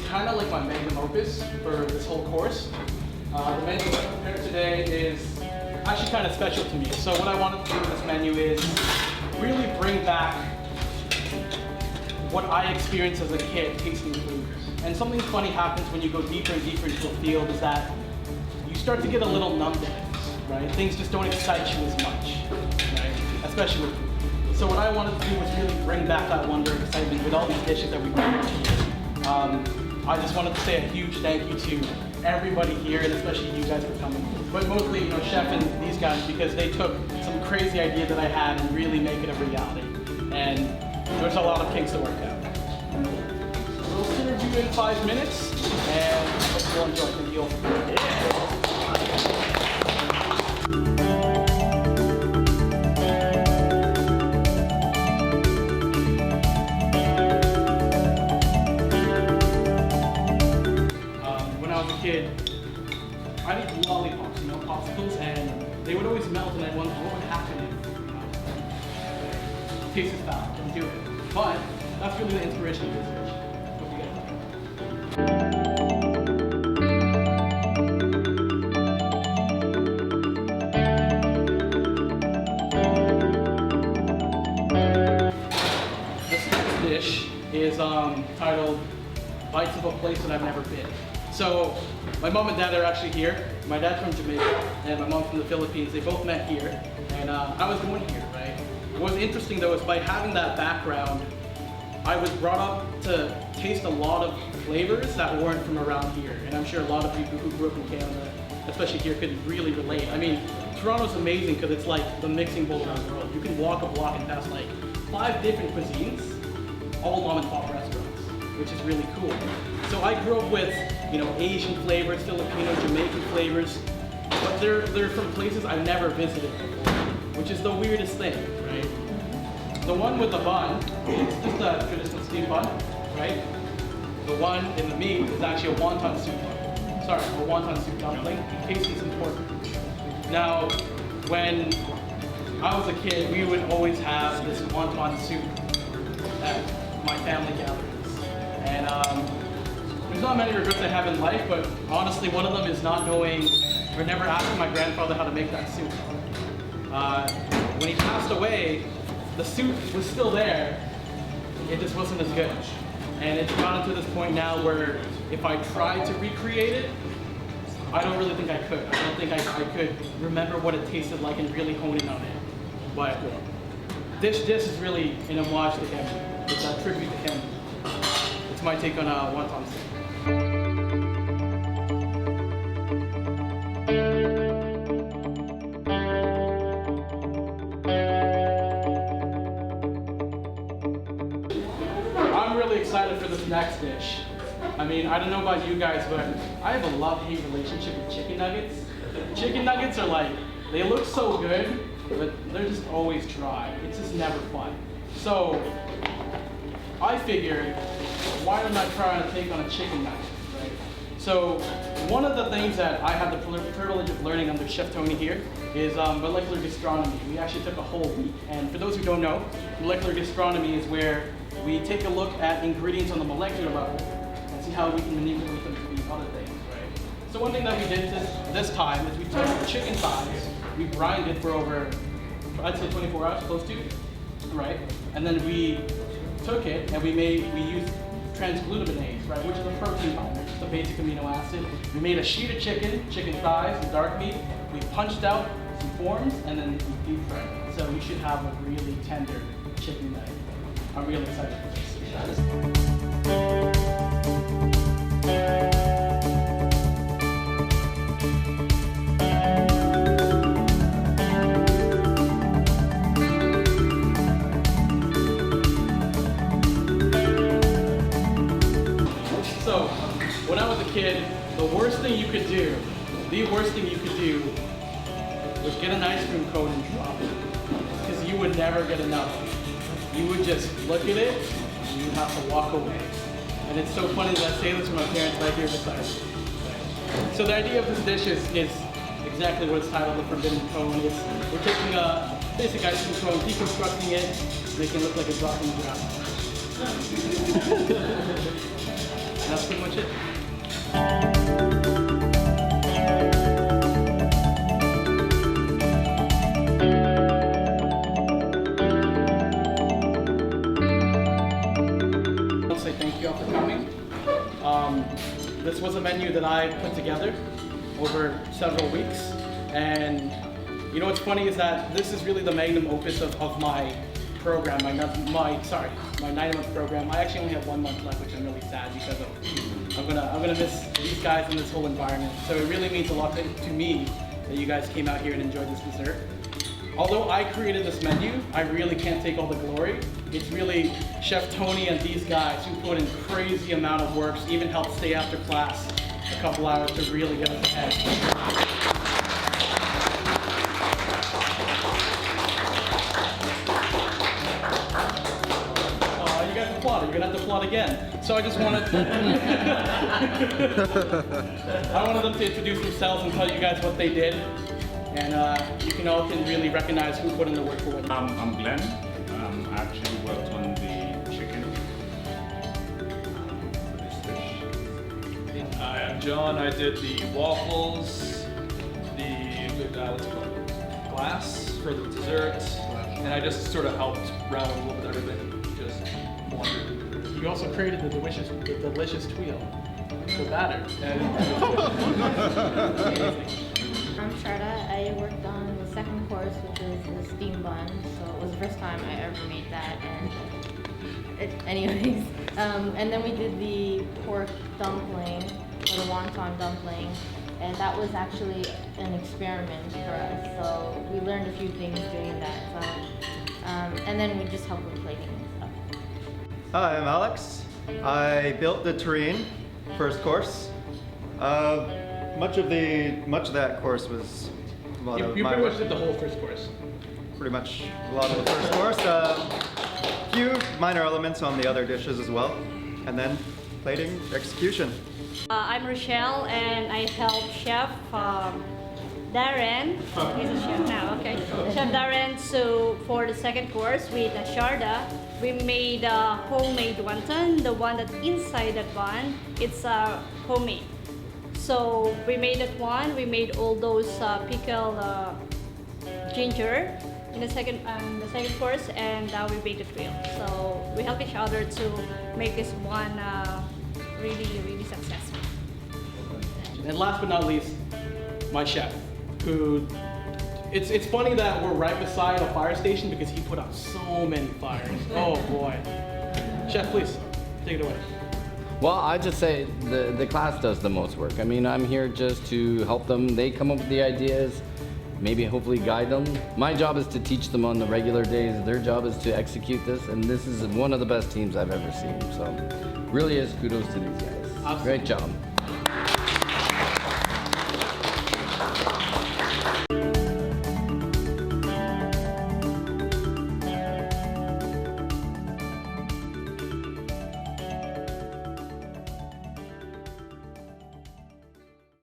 Kind of like my magnum opus for this whole course. The menu I prepared today is actually kind of special to me. So what I wanted to do with this menu is really bring back what I experienced as a kid tasting food. And something funny happens when you go deeper and deeper into a field is that you start to get a little numb to things, right? Things just don't excite you as much, right? Especially with food. So what I wanted to do was really bring back that wonder and excitement with all these dishes that we bring here. I just wanted to say a huge thank you to everybody here, and especially you guys for coming. But mostly, Chef and these guys, because they took some crazy idea that I had and really make it a reality. And there's a lot of kinks to work out. We'll serve you in 5 minutes, and hope you'll enjoy the meal. Kid, I'd eat lollipops, popsicles, and they would always melt, and I'd wonder what would happen if taste is foul, don't do it. But that's really the inspiration of this dish. Hope you guys like it. This next dish is titled Bites of a Place That I've Never Been. So my mom and dad are actually here. My dad's from Jamaica and my mom's from the Philippines. They both met here, and I was born here, right? What's interesting though is by having that background, I was brought up to taste a lot of flavors that weren't from around here. And I'm sure a lot of people who grew up in Canada, especially here, could really relate. I mean, Toronto's amazing because it's like the mixing bowl of the world. You can walk a block and pass like 5 different cuisines, all mom and pop restaurants, which is really cool. So I grew up with, Asian flavors, Filipino, Jamaican flavors, but they're from places I've never visited before, which is the weirdest thing, right? The one with the bun, it's just a traditional steamed bun, right? The one in the meat is actually a wonton soup bun. Sorry, a wonton soup dumpling, encased in some pork. Now, when I was a kid, we would always have this wonton soup at my family gatherings. And there's not many regrets I have in life, but honestly, one of them is not knowing or never asking my grandfather how to make that soup. When he passed away, the soup was still there, it just wasn't as good. And it's gotten to this point now where if I tried to recreate it, I don't really think I could. I don't think I could remember what it tasted like and really hone in on it. But this is really an homage to him. It's a tribute to him. It's my take on wonton soup. I'm really excited for this next dish. I mean, I don't know about you guys, but I have a love-hate relationship with chicken nuggets. Chicken nuggets are like, they look so good, but they're just always dry. It's just never fun. So I figured, why don't I try to take on a chicken nugget, right? So one of the things that I had the privilege of learning under Chef Tony here is molecular gastronomy. We actually took a whole week. And for those who don't know, molecular gastronomy is where we take a look at ingredients on the molecular level and see how we can manipulate them to be other things, right? So one thing that we did this time is we took chicken thighs, we brined it for over, I'd say 24 hours, close to, right? And then we took it and we used transglutaminase, right, which is a protein binder, just a basic amino acid. We made a sheet of chicken thighs, and dark meat. We punched out some forms and then we deep fried it. So you should have a really tender chicken nugget. I'm really excited for this. when I was a kid, the worst thing you could do was get an ice cream cone and drop it. Because you would never get enough. You would just look at it and you'd have to walk away. And it's so funny that I say this to my parents right here beside me. So the idea of this dish is exactly what it's titled, the Forbidden Cone. We're taking a basic ice cream cone, deconstructing it, making it look like a drop in the ground. And that's pretty much it. I'll say thank you all for coming. This was a menu that I put together over several weeks, and you know what's funny is that this is really the magnum opus of my program, my 9-month program. I actually only have 1 month left, which I'm really sad because of. I'm gonna miss these guys and this whole environment. So it really means a lot to me that you guys came out here and enjoyed this dessert. Although I created this menu, I really can't take all the glory. It's really Chef Tony and these guys who put in crazy amount of work, even helped stay after class a couple hours to really get us ahead. You guys applauded. You're gonna have to applaud again. So I just wanted I wanted them to introduce themselves and tell you guys what they did. And you all can really recognize who put in the work for what. I'm Glenn. I actually worked on the chicken for this dish. Hi, I'm John. I did the waffles, the what's it called, glass for the dessert, and I just sort of helped round a little bit everything. Just wondered. You also created the delicious tweel, the batter. I'm Sharda. I worked on the second course, which is the steam bun. So it was the first time I ever made that. And then we did the pork dumpling, or the wonton dumpling, and that was actually an experiment for us. So we learned a few things doing that. And then we just helped with plating and stuff. Hi, I'm Alex. I built the terrine first course. Much of that course was a lot of you my pretty work. much did the whole first course. Pretty much a lot of the first course. Few minor elements on the other dishes as well, and then plating, execution. I'm Rochelle, and I help Chef Darren. He's a chef now, okay. Chef Darren. So for the second course with Sharda, we made homemade wonton. The one that's inside that bun, it's homemade. So we made that one. We made all those pickled ginger in the second course, and we made the tweel. So we help each other to make this one really successful. And last but not least, my chef, who, it's funny that we're right beside a fire station because he put out so many fires. Oh boy. Chef, please, take it away. Well, I just say the class does the most work. I mean, I'm here just to help them. They come up with the ideas, maybe hopefully guide them. My job is to teach them on the regular days. Their job is to execute this, and this is one of the best teams I've ever seen. So really is kudos to these guys. Awesome. Great job.